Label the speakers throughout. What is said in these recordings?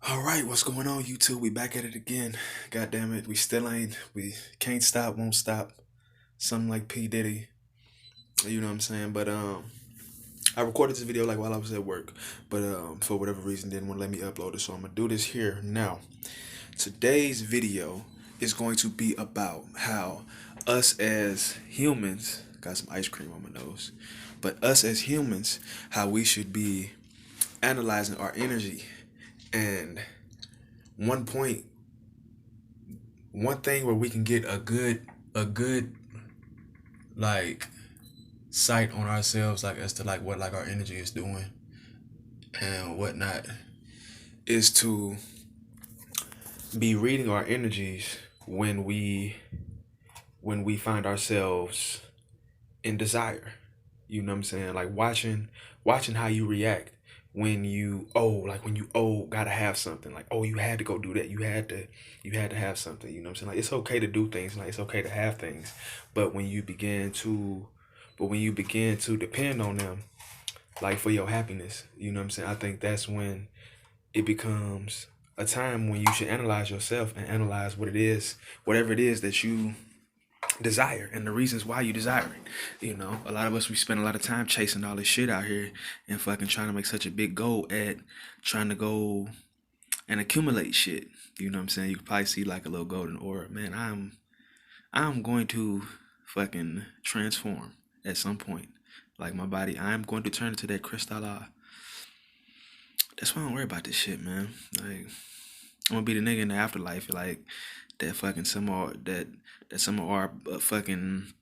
Speaker 1: All right, what's going on, YouTube? We back at it again. God damn it, we can't stop, won't stop. Something like P Diddy, you know what I'm saying? But I recorded this video like while I was at work, but for whatever reason didn't want to let me upload it, so I'm gonna do this here now. Today's video is going to be about how us as humans got some ice cream on my nose, but us as humans, how we should be analyzing our energy and one point one thing where we can get a good like sight on ourselves, like as to like what like our energy is doing and whatnot, is to be reading our energies when we find ourselves in desire. You know what I'm saying? Like watching how you react when you gotta have something. Like, oh, you had to go do that. You had to have something. You know what I'm saying? Like, it's okay to do things, like it's okay to have things. But when you begin to depend on them, like for your happiness, you know what I'm saying? I think that's when it becomes a time when you should analyze yourself and analyze what it is, whatever it is that you desire and the reasons why you desire it. You know, a lot of us, we spend a lot of time chasing all this shit out here and fucking trying to make such a big goal at trying to go and accumulate shit. You know what I'm saying? You could probably see like a little golden aura. Man, I'm going to fucking transform at some point. Like my body, I'm going to turn into that crystal. That's why I don't worry about this shit, man. Like, I'm gonna be the nigga in the afterlife, like that fucking some of our fucking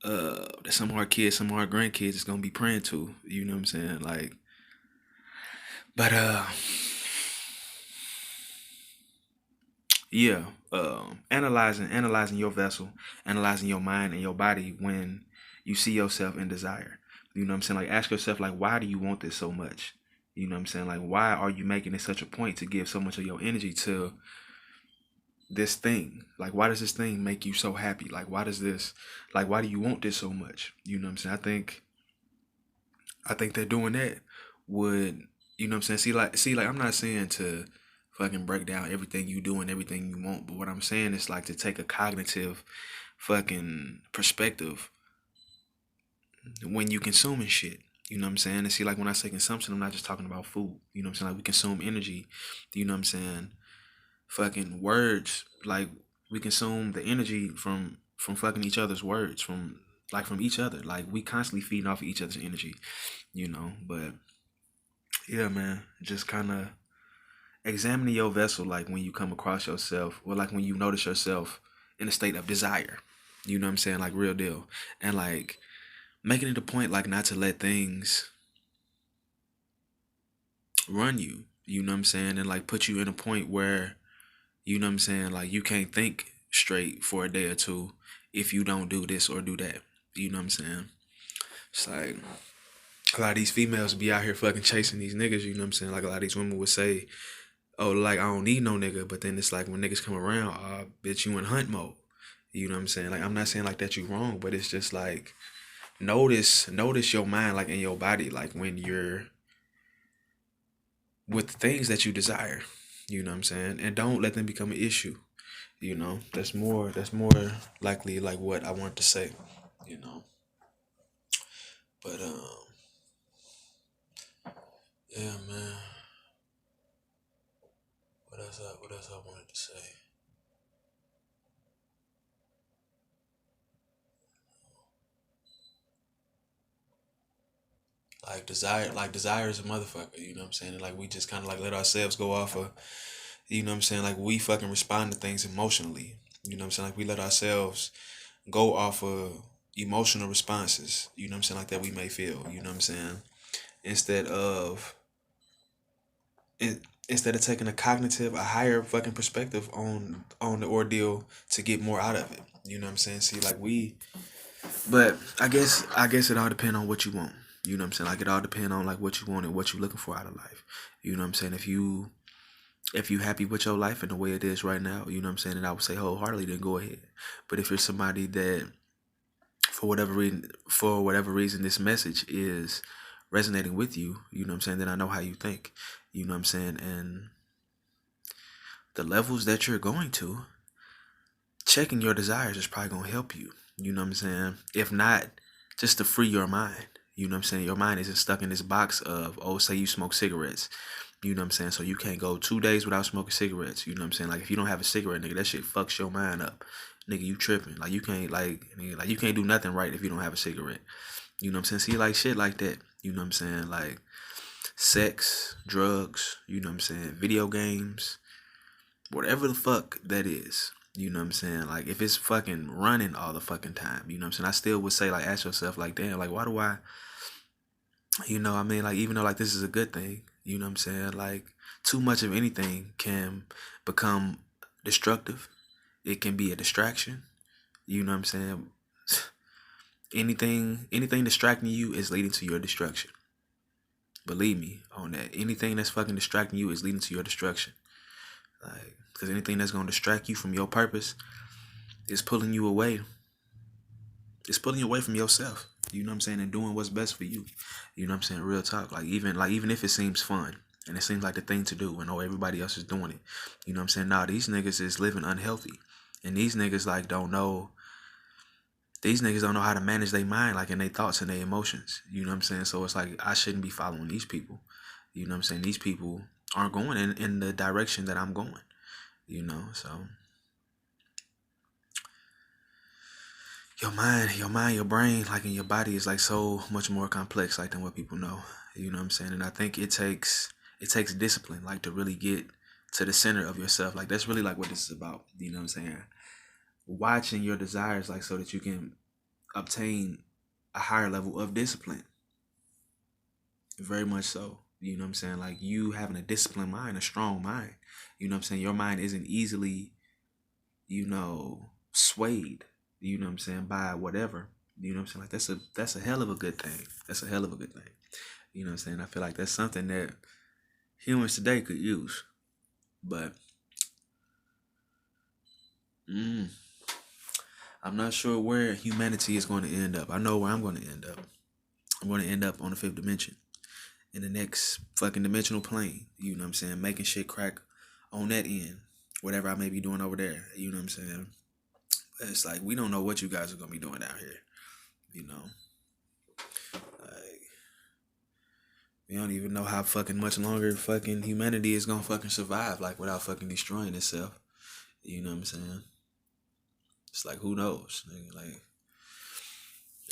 Speaker 1: that some of our kids, some of our grandkids is gonna be praying to. You know what I'm saying? Like, but yeah, analyzing your vessel, analyzing your mind and your body when you see yourself in desire. You know what I'm saying? Like, ask yourself, like, why do you want this so much? You know what I'm saying? Like, why are you making it such a point to give so much of your energy to this thing? Like, why does this thing make you so happy? Like, why do you want this so much? You know what I'm saying? I think that doing that would, you know what I'm saying? See, like I'm not saying to fucking break down everything you do and everything you want, but what I'm saying is like to take a cognitive fucking perspective when you consuming shit. You know what I'm saying? And see, like when I say consumption, I'm not just talking about food. You know what I'm saying? Like we consume energy. You know what I'm saying? Fucking words. Like we consume the energy from fucking each other's words, from each other. Like we constantly feeding off of each other's energy. You know, but yeah, man, just kind of examining your vessel, like when you come across yourself, or like when you notice yourself in a state of desire. You know what I'm saying? Like real deal. And like making it a point, like not to let things run you. You know what I'm saying? And like put you in a point where, you know what I'm saying, like you can't think straight for a day or two if you don't do this or do that. You know what I'm saying? It's like a lot of these females be out here fucking chasing these niggas, you know what I'm saying? Like a lot of these women would say, oh, like I don't need no nigga, but then it's like when niggas come around, bitch, you in hunt mode. You know what I'm saying? Like I'm not saying like that you wrong, but it's just like notice your mind, like in your body, like when you're with the things that you desire. You know what I'm saying? And don't let them become an issue. You know, that's more likely like what I want to say. You know, but yeah, man. What else I wanted to say? Like desire is a motherfucker. You know what I'm saying? And like we just kind of like let ourselves go off of. You know what I'm saying? Like we fucking respond to things emotionally. You know what I'm saying? Like we let ourselves go off of emotional responses. You know what I'm saying? Like that we may feel. You know what I'm saying? Instead of in, instead of taking a higher fucking perspective on the ordeal to get more out of it. You know what I'm saying? See, like but I guess it all depends on what you want. You know what I'm saying? Like it all depends on like what you want and what you're looking for out of life. You know what I'm saying? If you happy with your life and the way it is right now, you know what I'm saying, and I would say wholeheartedly, then go ahead. But if you're somebody that for whatever reason this message is resonating with you, you know what I'm saying, then I know how you think, you know what I'm saying, and the levels that you're going to, checking your desires is probably gonna help you. You know what I'm saying? If not, just to free your mind. You know what I'm saying? Your mind isn't stuck in this box of, oh, say you smoke cigarettes. You know what I'm saying? So you can't go 2 days without smoking cigarettes. You know what I'm saying? Like if you don't have a cigarette, nigga, that shit fucks your mind up. Nigga, you tripping. Like you can't nigga, like you can't do nothing right if you don't have a cigarette. You know what I'm saying? See, like shit like that. You know what I'm saying? Like sex, drugs, you know what I'm saying? Video games, whatever the fuck that is. You know what I'm saying? Like if it's fucking running all the fucking time, you know what I'm saying? I still would say, like, ask yourself, like, damn, like why do I, you know what I mean? Like even though like this is a good thing, you know what I'm saying? Like too much of anything can become destructive. It can be a distraction. You know what I'm saying? Anything distracting you is leading to your destruction. Believe me on that. Anything that's fucking distracting you is leading to your destruction. Like, because anything that's gonna distract you from your purpose is pulling you away. It's pulling you away from yourself. You know what I'm saying? And doing what's best for you. You know what I'm saying? Real talk. Like even if it seems fun and it seems like the thing to do and everybody else is doing it. You know what I'm saying? Nah, these niggas is living unhealthy. And these niggas like don't know how to manage their mind, like in their thoughts and their emotions. You know what I'm saying? So it's like I shouldn't be following these people. You know what I'm saying? These people aren't going in the direction that I'm going. You know, so your brain, like in your body is like so much more complex like than what people know. You know what I'm saying? And I think it takes discipline, like to really get to the center of yourself. Like that's really like what this is about. You know what I'm saying? Watching your desires, like so that you can obtain a higher level of discipline. Very much so. You know what I'm saying? Like you having a disciplined mind, a strong mind. You know what I'm saying? Your mind isn't easily, swayed, you know what I'm saying, by whatever. You know what I'm saying? Like that's a hell of a good thing. That's a hell of a good thing. You know what I'm saying? I feel like that's something that humans today could use. But I'm not sure where humanity is going to end up. I know where I'm going to end up. I'm going to end up on the fifth dimension. In the next fucking dimensional plane. You know what I'm saying? Making shit crack on that end. Whatever I may be doing over there. You know what I'm saying? But it's like we don't know what you guys are gonna be doing out here. You know? Like we don't even know how fucking much longer fucking humanity is gonna fucking survive, like without fucking destroying itself. You know what I'm saying? It's like who knows? Like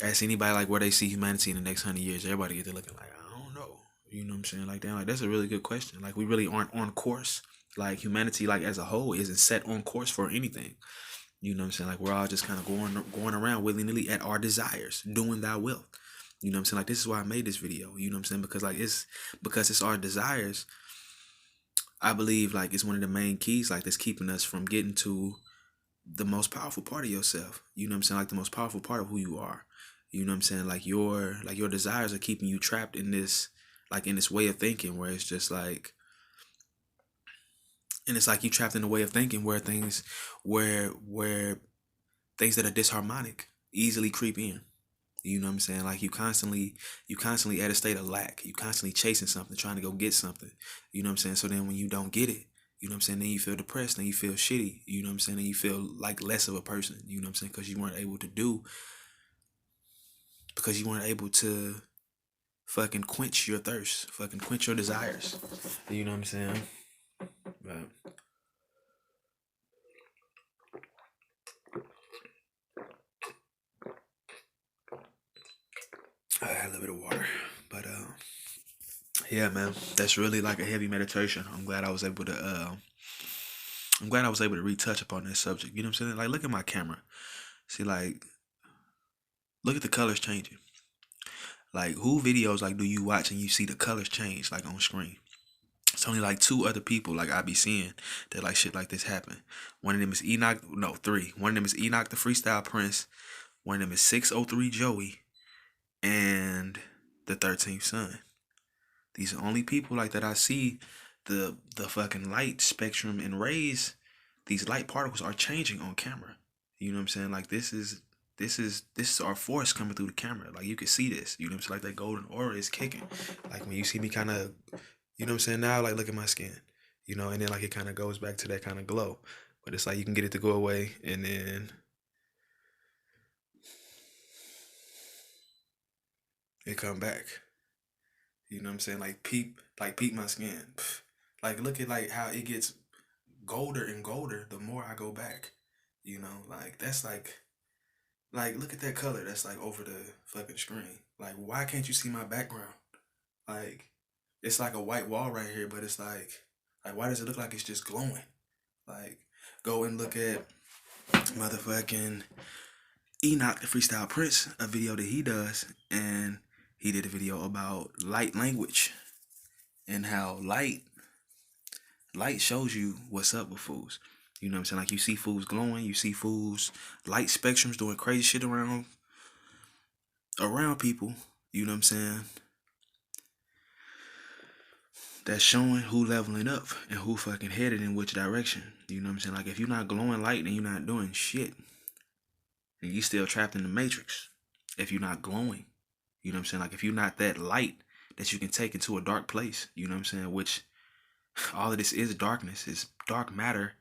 Speaker 1: ask anybody like where they see humanity in the next 100 years, everybody get to looking like, I don't know. You know what I'm saying? Like damn, like that's a really good question. Like we really aren't on course. Like humanity, like as a whole, isn't set on course for anything. You know what I'm saying? Like we're all just kind of going around willy-nilly at our desires, doing thy will. You know what I'm saying? Like this is why I made this video. You know what I'm saying? Because it's our desires. I believe like it's one of the main keys like that's keeping us from getting to the most powerful part of yourself. You know what I'm saying? Like the most powerful part of who you are. You know what I'm saying? Like your desires are keeping you trapped in this way of thinking where it's just like, and it's like you trapped in a way of thinking where things that are disharmonic easily creep in. You know what I'm saying? Like you constantly at a state of lack. You constantly chasing something, trying to go get something. You know what I'm saying? So then when you don't get it, you know what I'm saying, then you feel depressed, then you feel shitty. You know what I'm saying? Then you feel like less of a person. You know what I'm saying? Because you weren't able to fucking quench your thirst, fucking quench your desires. You know what I'm saying? But I had a little bit of water. But yeah, man, that's really like a heavy meditation. I'm glad I was able to retouch upon this subject. You know what I'm saying? Like look at my camera. See, like look at the colors changing. Like who videos like do you watch and you see the colors change like on screen? It's only like two other people like I be seeing that like shit like this happen. One of them is Enoch, no, three. One of them is Enoch the Freestyle Prince. One of them is 603 Joey, and the 13th Son. These are only people like that I see the fucking light spectrum and rays. These light particles are changing on camera. You know what I'm saying? Like this is this is our force coming through the camera. Like you can see this. You know what I'm saying? Like that golden aura is kicking. Like when you see me kind of, you know what I'm saying? Now, like look at my skin. You know, and then like it kind of goes back to that kind of glow. But it's like you can get it to go away, and then it come back. You know what I'm saying? Like peep my skin. Like look at like how it gets golder and golder the more I go back. You know, like that's like look at that color that's like over the fucking screen. Like why can't you see my background? Like it's like a white wall right here, but it's like why does it look like it's just glowing? Like go and look at motherfucking Enoch the Freestyle Prince, a video that he does, and he did a video about light language and how light shows you what's up with fools. You know what I'm saying? Like you see fools glowing, you see fools light spectrums doing crazy shit around people. You know what I'm saying? That's showing who leveling up and who fucking headed in which direction. You know what I'm saying? Like if you're not glowing light, then you're not doing shit. And you still trapped in the matrix. If you're not glowing. You know what I'm saying? Like if you're not that light that you can take into a dark place. You know what I'm saying? Which all of this is darkness. It's dark matter.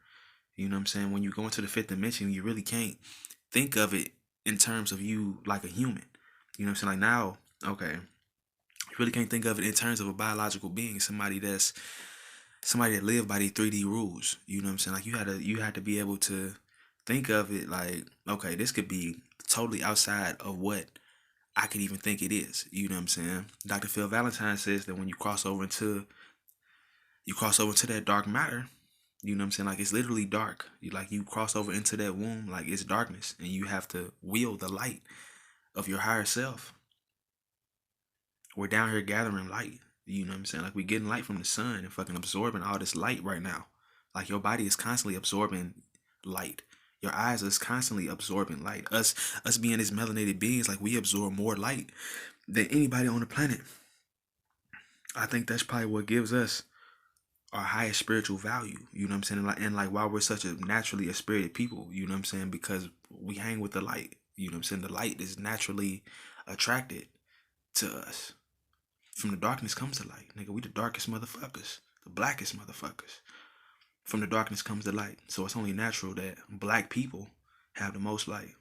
Speaker 1: You know what I'm saying? When you go into the fifth dimension, you really can't think of it in terms of you like a human. You know what I'm saying? Like now, okay, you really can't think of it in terms of a biological being, somebody that lived by these 3D rules. You know what I'm saying? Like you had to be able to think of it like, okay, this could be totally outside of what I could even think it is. You know what I'm saying? Dr. Phil Valentine says that when you cross over into that dark matter, you know what I'm saying? Like it's literally dark. You cross over into that womb, like it's darkness, and you have to wield the light of your higher self. We're down here gathering light. You know what I'm saying? Like we're getting light from the sun and fucking absorbing all this light right now. Like your body is constantly absorbing light. Your eyes is constantly absorbing light. Us being as melanated beings, like we absorb more light than anybody on the planet. I think that's probably what gives us our highest spiritual value. You know what I'm saying? And like why we're such a naturally a spirited people, you know what I'm saying? Because we hang with the light. You know what I'm saying? The light is naturally attracted to us. From the darkness comes the light. Nigga, we the darkest motherfuckers. The blackest motherfuckers. From the darkness comes the light. So it's only natural that black people have the most light.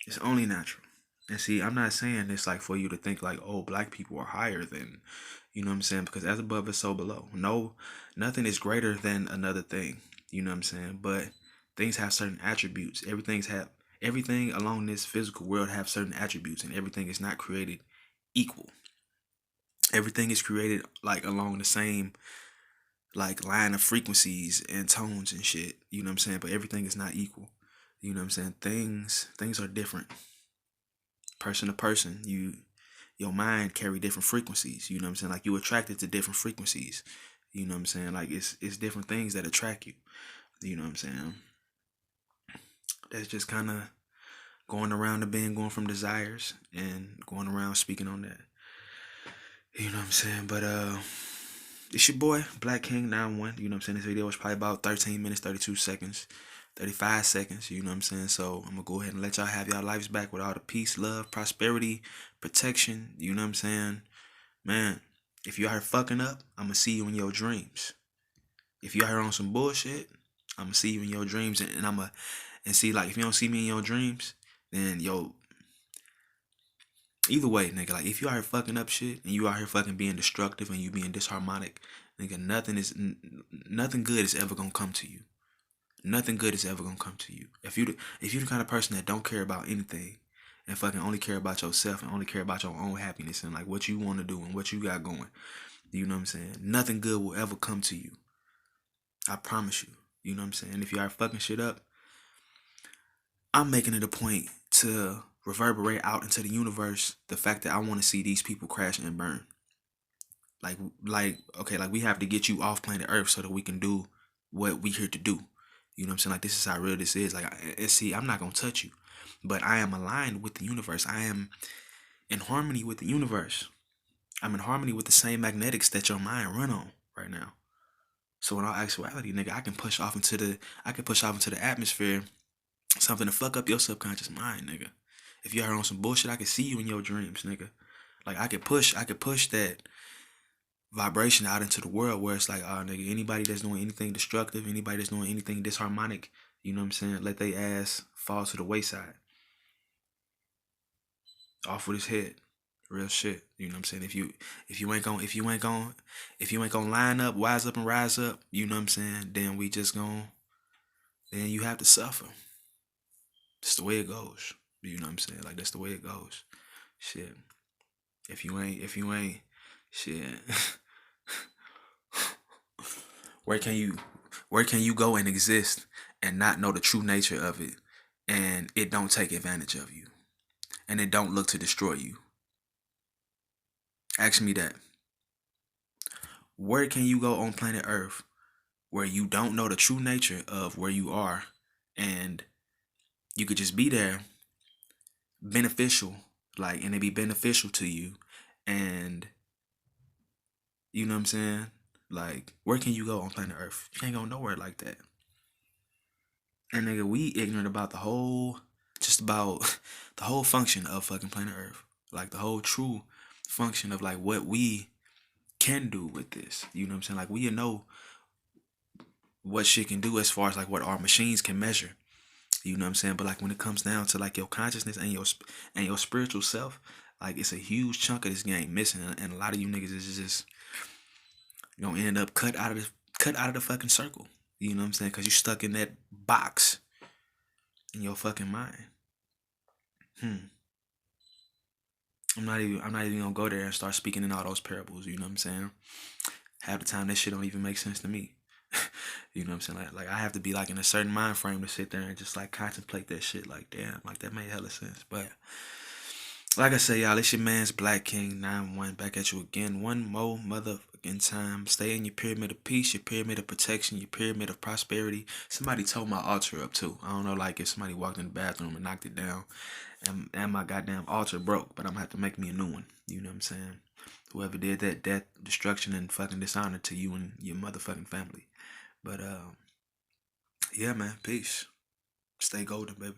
Speaker 1: It's only natural. And see, I'm not saying this like for you to think like, oh, black people are higher than, you know what I'm saying? Because as above is so below. No, nothing is greater than another thing. You know what I'm saying? But things have certain attributes. Everything along this physical world have certain attributes, and everything is not created equal. Everything is created like along the same like line of frequencies and tones and shit. You know what I'm saying? But everything is not equal. You know what I'm saying? Things are different. Person to person, your mind carry different frequencies. You know what I'm saying? Like you attracted to different frequencies. You know what I'm saying? Like it's different things that attract you. You know what I'm saying? That's just kind of going around the bend, going from desires and going around speaking on that. You know what I'm saying? But it's your boy Black King 91. You know what I'm saying? This video was probably about 13 minutes, 32 seconds, 35 seconds. You know what I'm saying? So I'm gonna go ahead and let y'all have y'all lives back with all the peace, love, prosperity, protection. You know what I'm saying? Man, if you out here fucking up, I'm gonna see you in your dreams. If you out here on some bullshit, I'm gonna see you in your dreams, and see, like, if you don't see me in your dreams, then either way, nigga, like if you out here fucking up shit and you out here fucking being destructive and you being disharmonic, nigga, nothing good is ever gonna come to you. Nothing good is ever gonna come to you. If you the kind of person that don't care about anything and fucking only care about yourself and only care about your own happiness and like what you want to do and what you got going, you know what I'm saying? Nothing good will ever come to you. I promise you. You know what I'm saying? If you are fucking shit up, I'm making it a point to reverberate out into the universe the fact that I want to see these people crash and burn. Okay, like we have to get you off planet Earth so that we can do what we here to do. You know what I'm saying? Like this is how real this is. Like, see, I'm not gonna touch you, but I am aligned with the universe. I am in harmony with the universe. I'm in harmony with the same magnetics that your mind run on right now. So in all actuality, nigga, I can push off into the atmosphere Something to fuck up your subconscious mind, nigga. If you're on some bullshit, I can see you in your dreams, nigga. Like I could push that vibration out into the world where it's like, oh nigga, anybody that's doing anything destructive, anybody that's doing anything disharmonic, you know what I'm saying? Let they ass fall to the wayside. Off with his head. Real shit. You know what I'm saying? If you ain't gonna line up, wise up and rise up, you know what I'm saying, then you have to suffer. It's the way it goes. You know what I'm saying? Like that's the way it goes. Shit. If you ain't shit. where can you where can you go and exist and not know the true nature of it, and it don't take advantage of you, and it don't look to destroy you? Ask me that. Where can you go on planet Earth where you don't know the true nature of where you are, and you could just be there, beneficial, like, and it be beneficial to you, and you know what I'm saying? Like, where can you go on planet Earth? You can't go nowhere like that. And nigga, we ignorant about just about the whole function of fucking planet Earth. Like the whole true function of like what we can do with this. You know what I'm saying? Like we know what shit can do as far as like what our machines can measure. You know what I'm saying? But like when it comes down to like your consciousness and your spiritual self, like it's a huge chunk of this game missing, and a lot of you niggas is just gonna end up cut out of the fucking circle. You know what I'm saying? Because you stuck in that box in your fucking mind. I'm not even gonna go there and start speaking in all those parables. You know what I'm saying? Half the time that shit don't even make sense to me. You know what I'm saying? Like I have to be like in a certain mind frame to sit there and just like contemplate that shit. Like damn, like that made hella sense. But like I say, y'all, it's your man's Black King 91 back at you again. One more motherfucking time. Stay in your pyramid of peace, your pyramid of protection, your pyramid of prosperity. Somebody tore my altar up too. I don't know, like if somebody walked in the bathroom and knocked it down, and my goddamn altar broke, but I'm gonna have to make me a new one. You know what I'm saying? Whoever did that, death, destruction, and fucking dishonor to you and your motherfucking family. But yeah, man, peace. Stay golden, baby.